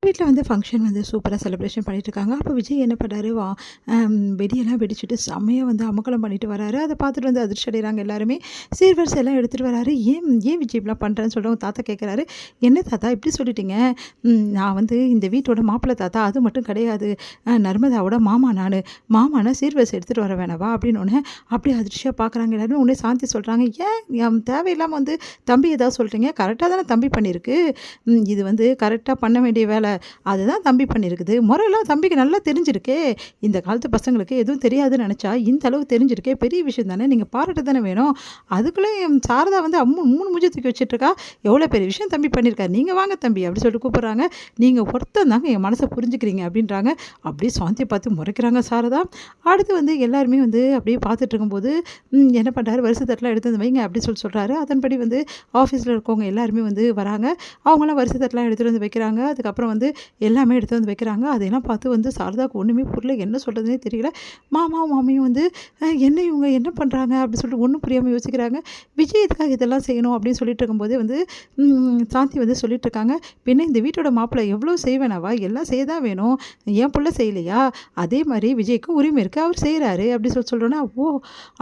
வீட்டில் வந்து ஃபங்க்ஷன் வந்து சூப்பராக செலிப்ரேஷன் பண்ணிட்டு இருக்காங்க. அப்போ விஜய் என்ன பண்ணாரு, வெடியெல்லாம் வெடிச்சுட்டு செம்மையாக வந்து அமக்கலம் பண்ணிட்டு வராரு. அதை பார்த்துட்டு வந்து அதிர்ச்சி அடைகிறாங்க எல்லாருமே. சீர்வரிசை எல்லாம் எடுத்துகிட்டு வராரு. ஏன் ஏன் விஜய் இப்படிலாம் பண்ணுறேன்னு சொல்லிட்டு அவங்க தாத்தா கேட்குறாரு. என்ன தாத்தா இப்படி சொல்லிட்டீங்க? நான் வந்து இந்த வீட்டோட மாப்பிள்ளை தாத்தா, அது மட்டும் கிடையாது, நர்மதாவோட மாமா நான். மாமானா சீர்வரிசை எடுத்துகிட்டு வர வேணவா அப்படின்னு ஒன்று அப்படியே அதிர்ச்சியாக பார்க்குறாங்க எல்லாருமே. உடனே சாந்தி சொல்கிறாங்க, ஏன் தேவையில்லாமல் வந்து தம்பி ஏதாவது சொல்கிறீங்க? கரெக்டாக தானே தம்பி பண்ணியிருக்கு. இது வந்து கரெக்டாக பண்ண வேண்டிய வேலை, அதுதான் தம்பி பண்ணியிருக்குது. முறையெல்லாம் தம்பிக்கு நல்லா தெரிஞ்சிருக்கே. இந்த காலத்து பசங்களுக்கு எதுவும் தெரியாதுன்னு நினச்சா இந்த அளவு தெரிஞ்சிருக்கே, பெரிய விஷயம் தானே, நீங்கள் பாராட்ட தானே வேணும். அதுக்குள்ளே சாரதா வந்து மூணு மூஞ்சி தூக்கி வச்சுட்ருக்கா. எவ்வளோ பெரிய விஷயம் தம்பி பண்ணியிருக்காரு, நீங்கள் வாங்க தம்பி அப்படி சொல்லிட்டு கூப்பிட்றாங்க. நீங்கள் ஒருத்தன் தாங்க என் மனசை புரிஞ்சுக்கிறீங்க அப்படின்றாங்க. அப்படியே சாந்தியை பார்த்து முறைக்கிறாங்க சாரதா. அடுத்து வந்து எல்லாருமே வந்து அப்படியே பார்த்துட்டு இருக்கும்போது என்ன பண்ணுறாரு, வருஷ தட்டெலாம் எடுத்து வந்து வைங்க அப்படி சொல்கிறாரு. அதன்படி வந்து ஆஃபீஸில் இருக்கவங்க எல்லாருமே வந்து வராங்க. அவங்களாம் வருஷ தட்டெலாம் எடுத்துகிட்டு வந்து வைக்கிறாங்க. அதுக்கப்புறம் வந்து எல்லாமே எடுத்து வந்து வைக்கிறாங்க. அதையெல்லாம் பார்த்து வந்து சாரதாவுக்கு ஒன்றுமே புரியல, என்ன சொல்கிறதுனே தெரியல. மாமாவும் மாமியும் வந்து என்ன இவங்க என்ன பண்ணுறாங்க அப்படின்னு சொல்லிட்டு ஒன்றும் புரியாமல் யோசிக்கிறாங்க. விஜய் எதுக்காக இதெல்லாம் செய்யணும் அப்படின்னு சொல்லிட்டு இருக்கும்போதே வந்து சாந்தி வந்து சொல்லிட்டு இருக்காங்க, பின்ன இந்த வீட்டோட மாப்பிள்ளை எவ்வளோ செய்வேனாவா, எல்லாம் செய்ய தான் வேணும், என் பிள்ளை செய்யலையா, அதே மாதிரி விஜய்க்கும் உரிமை இருக்குது, அவர் செய்கிறாரு அப்படி சொல்கிறோன்னா,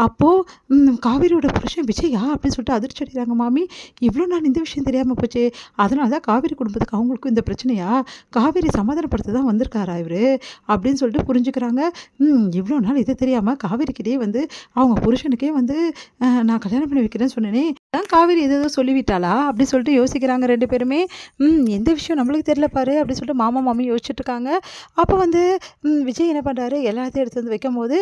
அப்போது காவேரியோட புருஷன் விஜயா அப்படின்னு சொல்லிட்டு அதிர்ச்சி அடைகிறாங்க மாமி. இவ்வளோ நாள் இந்த விஷயம் தெரியாமல் போச்சு, அதனால தான் காவேரி குடும்பத்துக்கு அவங்களுக்கும் இந்த பிரச்சனையா, காவேரி சமாதானப்படுத்த தான் வந்திருக்காரா இவர் அப்படின்னு சொல்லிட்டு புரிஞ்சுக்கிறாங்க. இவ்வளோ நாள் இது தெரியாமல் காவேரிக்கிட்டே வந்து அவங்க புருஷனுக்கே வந்து நான் கல்யாணம் பண்ணி வைக்கிறேன்னு சொன்னேனே, தான் காவேரி எதோ சொல்லிவிட்டாளா அப்படி சொல்லிட்டு யோசிக்கிறாங்க ரெண்டு பேருமே. எந்த விஷயம் நம்மளுக்கு தெரியல பாரு அப்படி சொல்லிட்டு மாமா மாமி யோசிச்சுட்டு இருக்காங்க. அப்போ வந்து விஜய் என்ன பண்ணுறாரு, எல்லாத்தையும் எடுத்து வந்து வைக்கும் போது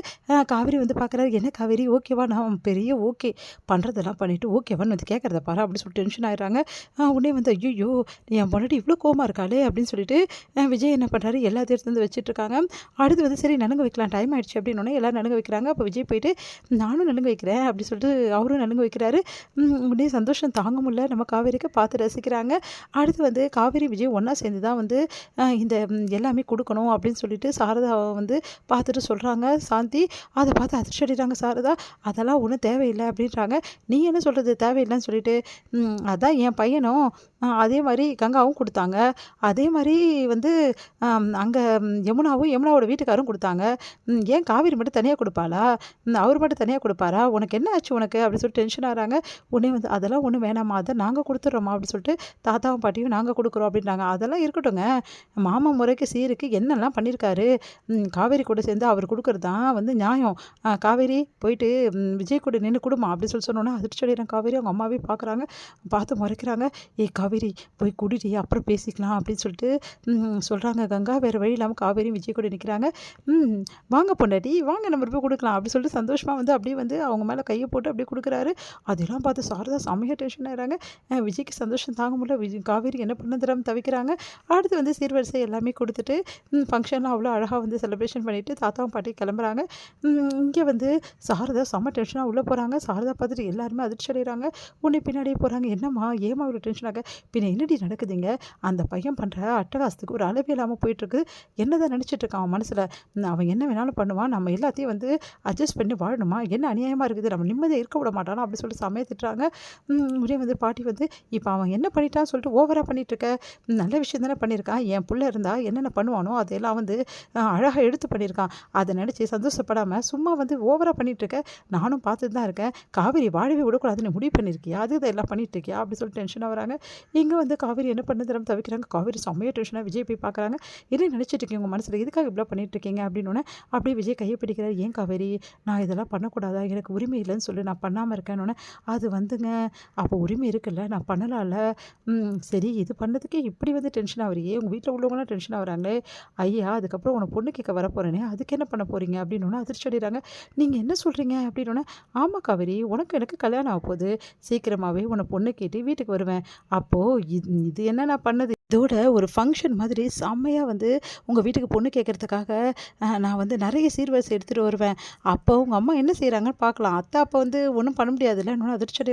காவேரி வந்து பார்க்குறாரு, என்ன காவேரி ஓகேவா, நான் பெரிய ஓகே பண்ணுறதெல்லாம் பண்ணிவிட்டு ஓகேவான்னு வந்து கேட்குறத பாரு அப்படி சொல்லிட்டு டென்ஷன் ஆயிடுறாங்க. உடனே வந்து ஐயோ என் பொண்டாட்டி இவ்வளோ கோவமாக இருக்காளே அப்படின்னு சொல்லிட்டு விஜய் என்ன பண்ணுறாரு, எல்லாத்தையும் எடுத்து வந்து வச்சுட்ருக்காங்க. அடுத்து வந்து சரி நலுங்கு வைக்கலாம், டைம் ஆகிடுச்சு அப்படின்னோடனே எல்லோரும் நலுங்கு வைக்கிறாங்க. அப்போ விஜய் போயிட்டு நானும் நலுங்கு வைக்கிறேன் அப்படி சொல்லிட்டு அவரும் நலுங்கு வைக்கிறாரு. உடனே சந்தோஷம் தாங்க முடியல நம்ம காவேரிக்கு, பார்த்து ரசிக்கிறாங்க. அடுத்து வந்து காவேரி விஜய் ஒன்றா சேர்ந்து தான் வந்து இந்த எல்லாமே கொடுக்கணும் அப்படின்னு சொல்லிட்டு சாரதாவை வந்து பார்த்துட்டு சொல்கிறாங்க சாந்தி. அதை பார்த்து அதிர்ச்சி அடைகிறாங்க சாரதா. அதெல்லாம் ஒன்றும் தேவையில்லை அப்படின்றாங்க. நீ என்ன சொல்கிறது தேவையில்லைன்னு சொல்லிட்டு, அதான் என் பையனும் அதே மாதிரி கங்காவும் கொடுத்தாங்க, அதே மாதிரி வந்து அங்கே யமுனாவோட வீட்டுக்காரும் கொடுத்தாங்க, ஏன் காவேரி மட்டும் தனியாக கொடுப்பாளா, அவர் மட்டும் தனியாக கொடுப்பாரா, உனக்கு என்ன ஆச்சு உனக்கு அப்படின்னு சொல்லிட்டு டென்ஷன் ஆகிறாங்க. உடனே வந்து அதெல்லாம் ஒன்றும் வேணாமா, அதை நாங்கள் கொடுத்துட்றோமா அப்படி சொல்லிட்டு தாத்தாவும் பாட்டியும் நாங்கள் கொடுக்குறோம் அப்படின்றாங்க. அதெல்லாம் இருக்கட்டுங்க, மாமா முறைக்கு சீருக்கு என்னெல்லாம் பண்ணியிருக்காரு, காவேரி கூட சேர்ந்து அவர் கொடுக்குறது தான் வந்து நியாயம். காவேரி போயிட்டு விஜய் கூட நின்று கொடுமா அப்படி சொல்லி சொன்னோன்னா அதிர்ச்சி அடைகிறாங்க காவேரி. அவங்க அம்மாவே பார்க்குறாங்க, பார்த்து முறைக்கிறாங்க. காவேரி போய் குடிடி அப்புறம் பேசிக்கலாம் அப்படின்னு சொல்லிட்டு சொல்கிறாங்க கங்கா. வேறு வழி இல்லாமல் காவேரியும் விஜய் கூட நிற்கிறாங்க. வாங்க பொண்டாட்டி வாங்க நம்ம போய் கொடுக்கலாம் அப்படி சொல்லிட்டு சந்தோஷமாக வந்து அப்படியே வந்து அவங்க மேலே கையை போட்டு அப்படியே கொடுக்குறாரு. அதெல்லாம் பார்த்து சாரதா செம்மையாக டென்ஷன் ஆகிறாங்க. விஜய்க்கு சந்தோஷம் தாங்க முடியல, காவேரி என்ன பண்ண தராமல் தவிக்கிறாங்க. அடுத்து வந்து சீர்வரிசை எல்லாமே கொடுத்துட்டு ஃபங்க்ஷன்லாம் அவ்வளோ அழகாக வந்து செலிப்ரேஷன் பண்ணிவிட்டு தாத்தாவும் பாட்டி கிளம்புறாங்க. இங்கே வந்து சாரதா செம்ம டென்ஷனாக உள்ளே போகிறாங்க. சாரதா பார்த்துட்டு எல்லாருமே அதிர்ச்சி அடைகிறாங்க. உன்னை பின்னாடியே போகிறாங்க. என்னம்மா ஏமா ஒரு டென்ஷனாக, பின்ன என்னடி நடக்குதுங்க, அந்த பையன் பண்ணுற அட்டகாசத்துக்கு ஒரு அளவே இல்லாமல் போயிட்டுருக்கு, என்ன தான் நினச்சிட்டு இருக்கான் அவன் மனசில், அவன் என்ன வேணாலும் பண்ணுவான், நம்ம எல்லாத்தையும் வந்து அட்ஜஸ்ட் பண்ணி வாழணுமா, என்ன அநியாயமாக இருக்குது, நம்ம நிம்மதியாக இருக்க விட மாட்டானா அப்படி சொல்லிட்டு சமைய திட்டுறாங்க. உடனே வந்து பாட்டி வந்து இப்போ அவன் என்ன பண்ணிட்டான்னு சொல்லிட்டு ஓவராக பண்ணிகிட்ருக்க, நல்ல விஷயம் தானே பண்ணியிருக்கான், என் பிள்ளை இருந்தால் என்னென்ன பண்ணுவானோ அதையெல்லாம் வந்து அழகாக எடுத்து பண்ணியிருக்கான், அதை நினச்சி சந்தோஷப்படாமல் சும்மா வந்து ஓவராக பண்ணிகிட்ருக்க, நானும் பார்த்துட்டு தான் இருக்கேன், காவேரி வாழவே விடக்கூடாதுன்னு முடிவு பண்ணியிருக்கியா, அது இதெல்லாம் பண்ணிகிட்ருக்கியா அப்படி சொல்லிட்டு டென்ஷனாக வராங்க. இங்கே வந்து காவேரி என்ன பண்ண தரம் தவிக்கிறாங்க. காவேரி செம்மையாக டென்ஷனாக விஜய் போய் பார்க்குறாங்க. என்ன நினச்சிட்டு இருக்கீங்க உங்கள் மனசில், இதுக்காக இப்படிலாம் பண்ணிட்டு இருக்கீங்க அப்படின்னோடனே அப்படியே விஜய் கையை பிடிக்கிறார். ஏன் காவேரி நான் இதெல்லாம் பண்ணக்கூடாதா, எனக்கு உரிமை இல்லைன்னு சொல்லி நான் பண்ணாமல் இருக்கேன்னொன்னே, அது வந்துங்க அப்போ உரிமை இருக்குல்ல, நான் பண்ணலாம்ல, சரி இது பண்ணதுக்கே இப்படி வந்து டென்ஷன் ஆகுறியே, உங்கள் வீட்டில் உள்ளவங்களாம் டென்ஷன் ஆகுறாங்களே, ஐயா அதுக்கப்புறம் உன்னை பொண்ணு கேட்க வர போகிறேனே அதுக்கு என்ன பண்ண போகிறீங்க அப்படின்னோடனே அதிர்ச்சி அடைகிறாங்க. நீங்கள் என்ன சொல்கிறீங்க அப்படின்னோடனே, ஆமாம் காவேரி உனக்கு எனக்கு கல்யாணம் ஆக போகுது, சீக்கிரமாகவே உன்னை பொண்ணு கேட்டு வீட்டுக்கு வருவேன், அப்போது இது என்ன நான் பண்ணது, இதோட ஒரு ஃபங்க்ஷன் மாதிரி செம்மையாக வந்து உங்கள் வீட்டுக்கு பொண்ணு கேட்குறதுக்காக நான் வந்து நிறைய சீர்வரிசை எடுத்துகிட்டு வருவேன், அப்போ உங்கள் அம்மா என்ன செய்கிறாங்கன்னு பார்க்கலாம், அத்தை அப்போ வந்து ஒன்றும் பண்ண முடியாதுல்ல, இன்னொன்று அதிர்ச்சி அடைகிறாங்க.